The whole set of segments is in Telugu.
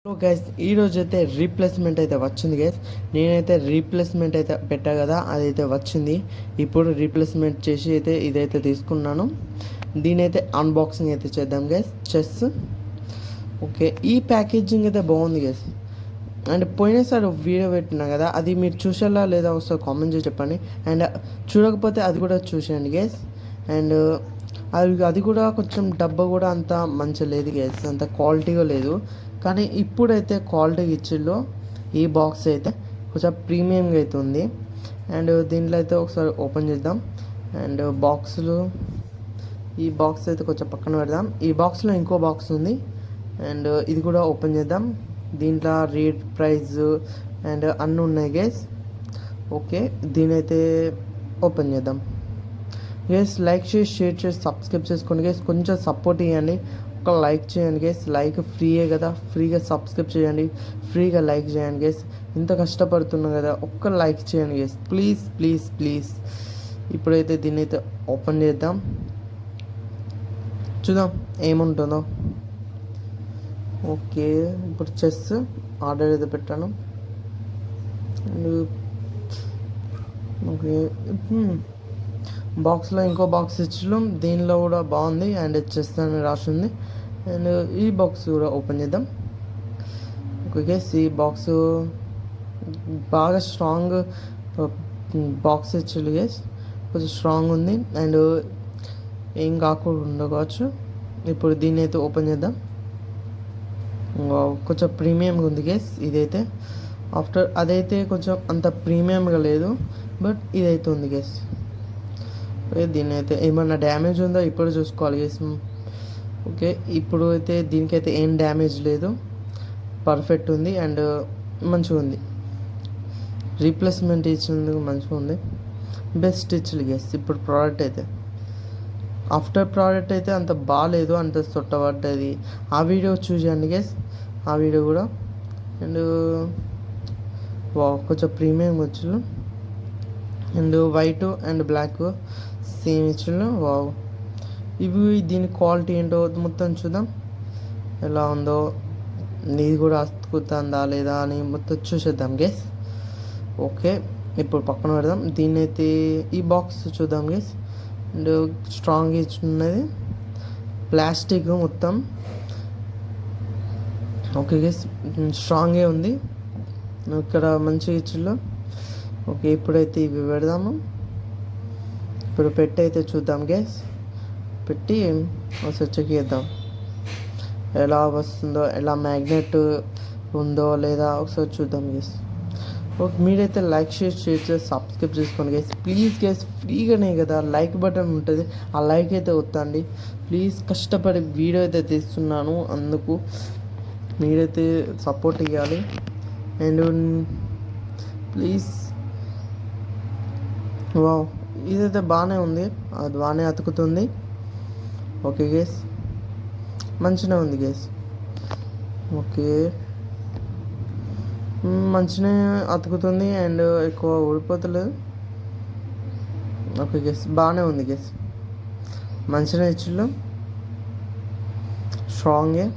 హలో గైస్, ఈరోజు అయితే రీప్లేస్మెంట్ అయితే వచ్చింది గైస్. నేనైతే రీప్లేస్మెంట్ అయితే పెట్టా కదా, అదైతే వచ్చింది. ఇప్పుడు రీప్లేస్మెంట్ చేసి అయితే ఇదైతే తీసుకున్నాను. దీనైతే అన్బాక్సింగ్ అయితే చేద్దాం గైస్. చెస్ ఓకే, ఈ ప్యాకేజింగ్ అయితే బాగుంది గైస్. అండ్ పోయినసారి ఒక వీడియో పెట్టినా కదా, అది మీరు చూసేలా లేదా ఒకసారి కామెంట్ చేసి చెప్పండి. అండ్ చూడకపోతే అది కూడా చూసేయండి గైస్. అండ్ అది కూడా కొంచెం డబ్బా కూడా అంత మంచిగా లేదు గైస్, అంత క్వాలిటీగా లేదు. కానీ ఇప్పుడైతే క్వాలిటీగా ఇచ్చిల్లో. ఈ బాక్స్ అయితే కొంచెం ప్రీమియంగా అయితే ఉంది. అండ్ దీంట్లో అయితే ఒకసారి ఓపెన్ చేద్దాం. అండ్ ఈ బాక్స్ అయితే కొంచెం పక్కన పెడదాం. ఈ బాక్స్లో ఇంకో బాక్స్ ఉంది. అండ్ ఇది కూడా ఓపెన్ చేద్దాం. దీంట్లో రేట్, ప్రైస్ అండ్ అన్నీ ఉన్నాయి గైస్. ఓకే, దీనైతే ఓపెన్ చేద్దాం గైస్. లైక్ చేసి, షేర్ చేసి, సబ్స్క్రైబ్ చేసుకోండి గైస్. కొంచెం సపోర్ట్ ఇవ్వండి. ఒక లైక్ చేయండి గైస్. లైక్ ఫ్రీయే కదా, ఫ్రీగా సబ్స్క్రైబ్ చేయండి, ఫ్రీగా లైక్ చేయండి గైస్. ఇంత కష్టపడుతున్నాం కదా, ఒక్క లైక్ చేయండి గైస్, ప్లీజ్ ప్లీజ్ ప్లీజ్. ఇప్పుడైతే దీన్ని అయితే ఓపెన్ చేద్దాం, చూద్దాం ఏముంటుందో. ఓకే, ఇప్పుడు చెస్ ఆర్డర్ అయితే పెట్టాను. అండ్ ఓకే, బాక్స్లో ఇంకో బాక్స్ ఇచ్చడం, దీనిలో కూడా బాగుంది. అండ్ చెస్ అని రాసింది. అండ్ ఈ బాక్స్ కూడా ఓపెన్ చేద్దాం. ఓకే, ఈ బాక్స్ బాగా స్ట్రాంగ్ బాక్స్ ఇచ్చారు గేస్, కొంచెం స్ట్రాంగ్ ఉంది. అండ్ ఏం కాకుండా ఉండవచ్చు. ఇప్పుడు దీన్ని అయితే ఓపెన్ చేద్దాం. కొంచెం ప్రీమియంగా ఉంది గేస్ ఇదైతే. అదైతే కొంచెం అంత ప్రీమియంగా లేదు, బట్ ఇదైతే ఉంది గేస్. దీన్ని అయితే ఏమన్నా డ్యామేజ్ ఉందో ఇప్పుడు చూసుకోవాలి గేస్. ఓకే, ఇప్పుడు అయితే దీనికైతే ఏం డ్యామేజ్ లేదు, పర్ఫెక్ట్ ఉంది. అండ్ మంచిగా ఉంది. రీప్లేస్మెంట్ ఇచ్చినందుకు మంచిగా ఉంది. బెస్ట్ ఇచ్చులు గేస్. ఇప్పుడు ప్రోడక్ట్ అయితే ఆఫ్టర్ ప్రోడక్ట్ అయితే అంత బాగాలేదు, అంత సొట్టబడ్డది. ఆ వీడియో చూసేయండి గేస్, ఆ వీడియో కూడా. అండ్ కొంచెం ప్రీమియం వచ్చులు. And white and black same ఇచ్చులు. ఇవి దీని క్వాలిటీ ఏంటో మొత్తం చూద్దాం, ఎలా ఉందో. నీది కూడా అతుకుతుందా లేదా అని మొత్తం చూసేద్దాం గేస్. ఓకే, ఇప్పుడు పక్కన పెడదాం. దీన్ని అయితే ఈ బాక్స్ చూద్దాం గేస్. అండ్ స్ట్రాంగ్ ఇచ్చున్నది, ప్లాస్టిక్ మొత్తం. ఓకే గేస్, స్ట్రాంగే ఉంది. ఇక్కడ మంచిగా ఇచ్చుల్లో. ఓకే, ఇప్పుడైతే ఇవి పెడదాము. ఇప్పుడు పెట్టి అయితే చూద్దాం గేస్. పెట్టి ఒకసారి చెక్ చేద్దాం ఎలా వస్తుందో, ఎలా మ్యాగ్నెట్ ఉందో లేదా ఒకసారి చూద్దాం గేస్. ఓకే, మీరైతే లైక్ షేర్ చేసి సబ్స్క్రైబ్ చేసుకోండి గేస్, ప్లీజ్ గేస్. ఫ్రీగానే కదా, లైక్ బటన్ ఉంటుంది, ఆ లైక్ అయితే వద్దండి ప్లీజ్. కష్టపడి వీడియో అయితే తీస్తున్నాను, అందుకు మీరైతే సపోర్ట్ ఇవ్వాలి. And please. వావ్, ఇదైతే బాగానే ఉంది, అది బాగానే అతుకుతుంది. ఓకే గేస్, మంచిగా ఉంది గేస్. ఓకే, మంచిగా అతుకుతుంది అండ్ ఎక్కువ ఊడిపోతలేదు. ఓకే గేస్, బాగానే ఉంది గేస్. మంచిగా ఇచ్చిళ్ళు, స్ట్రాంగే.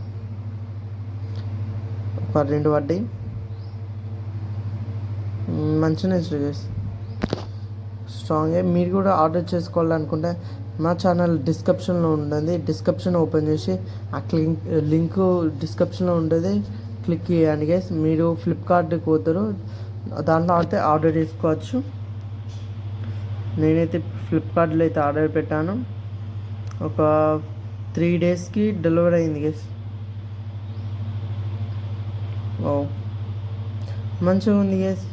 ఒక 2 వడ్డీ మంచిగా ఇచ్చారు గేస్, స్ట్రాంగే. మీరు కూడా ఆర్డర్ చేసుకోవాలనుకుంటే మా ఛానల్ డిస్క్రిప్షన్లో ఉంటుంది. డిస్క్రిప్షన్ ఓపెన్ చేసి ఆ లింక్ డిస్క్రిప్షన్లో ఉంటుంది, క్లిక్ చేయండి గైస్. మీరు ఫ్లిప్కార్ట్కి పోతారు, దాంట్లో అయితే ఆర్డర్ చేసుకోవచ్చు. నేనైతే ఫ్లిప్కార్ట్లో అయితే ఆర్డర్ పెట్టాను. ఒక 3 డేస్కి డెలివరీ అయింది గైస్. మంచిగా ఉంది గైస్.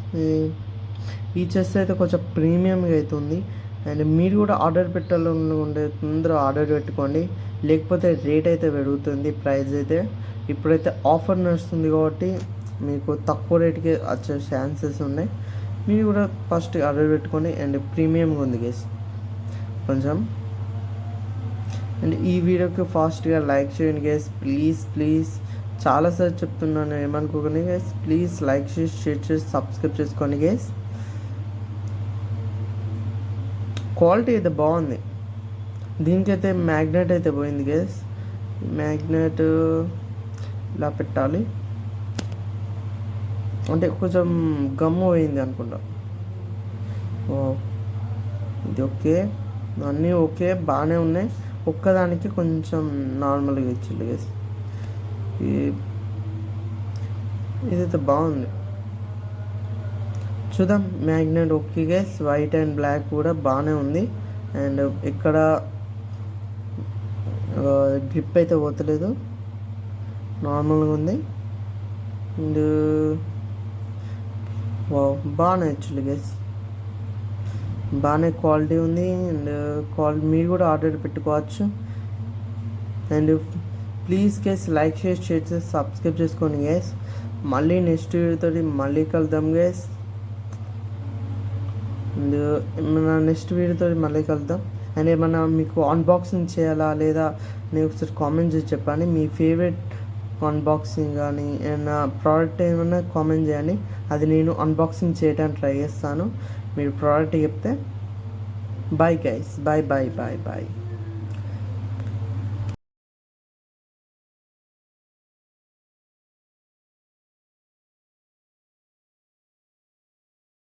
ఈ చెస్ అయితే కొంచెం ప్రీమియంగా అవుతుంది. అండ్ మీరు కూడా ఆర్డర్ పెట్టాలనుకుంటే తొందరగా ఆర్డర్ పెట్టుకోండి, లేకపోతే రేట్ అయితే పెరుగుతుంది, ప్రైస్ అయితే. ఇప్పుడైతే ఆఫర్ నడుస్తుంది కాబట్టి మీకు తక్కువ రేట్కి వచ్చే ఛాన్సెస్ ఉన్నాయి. మీరు కూడా ఫస్ట్ ఆర్డర్ పెట్టుకోండి. అండ్ ప్రీమియంగా ఉంది గేస్ కొంచెం. అండ్ ఈ వీడియోకి ఫాస్ట్గా లైక్ చేయండి గేస్, ప్లీజ్ ప్లీజ్. చాలాసార్లు చెప్తున్నాను, ఏమనుకోకండి గేస్. ప్లీజ్ లైక్ చేసి, షేర్ చేసి, సబ్స్క్రైబ్ చేసుకోండి గేస్. క్వాలిటీ అయితే బాగుంది. దీనికైతే మ్యాగ్నెట్ అయితే పోయింది గేస్. మ్యాగ్నెట్ ఇలా పెట్టాలి. అంటే కొంచెం గమ్ము పోయింది అనుకుంటా. ఓ, ఇది ఓకే, అన్నీ ఓకే బాగానే ఉన్నాయి. ఒక్కదానికి కొంచెం నార్మల్గా ఇచ్చిండు గైస్. ఇదైతే బాగుంది. చూద్దాం. Magnet okay guys, white and black కూడా బాగానే ఉంది. అండ్ ఇక్కడ గ్రిప్ అయితే పోతలేదు, నార్మల్గా ఉంది. అండ్ బాగానే యాక్చువల్లీ గైస్, బాగానే క్వాలిటీ ఉంది. అండ్ క్వాలిటీ మీరు కూడా ఆర్డర్ పెట్టుకోవచ్చు. And please guys like share చేసి సబ్స్క్రైబ్ చేసుకోండి గైస్. మళ్ళీ నెక్స్ట్ వీడియోతో మళ్ళీ కలుద్దాం గైస్. అండ్ మన నెక్స్ట్ వీడియోతో మళ్ళీ కలుద్దాం. అండ్ ఏమన్నా మీకు అన్బాక్సింగ్ చేయాలా లేదా నేను ఒకసారి కామెంట్ చేసి చెప్పండి. మీ ఫేవరెట్ అన్బాక్సింగ్ కానీ ఏమన్నా ప్రోడక్ట్ ఏమన్నా కామెంట్ చేయండి, అది నేను అన్బాక్సింగ్ చేయడానికి ట్రై చేస్తాను. మీరు ప్రోడక్ట్ చెప్తే. Bye guys, bye bye bye bye.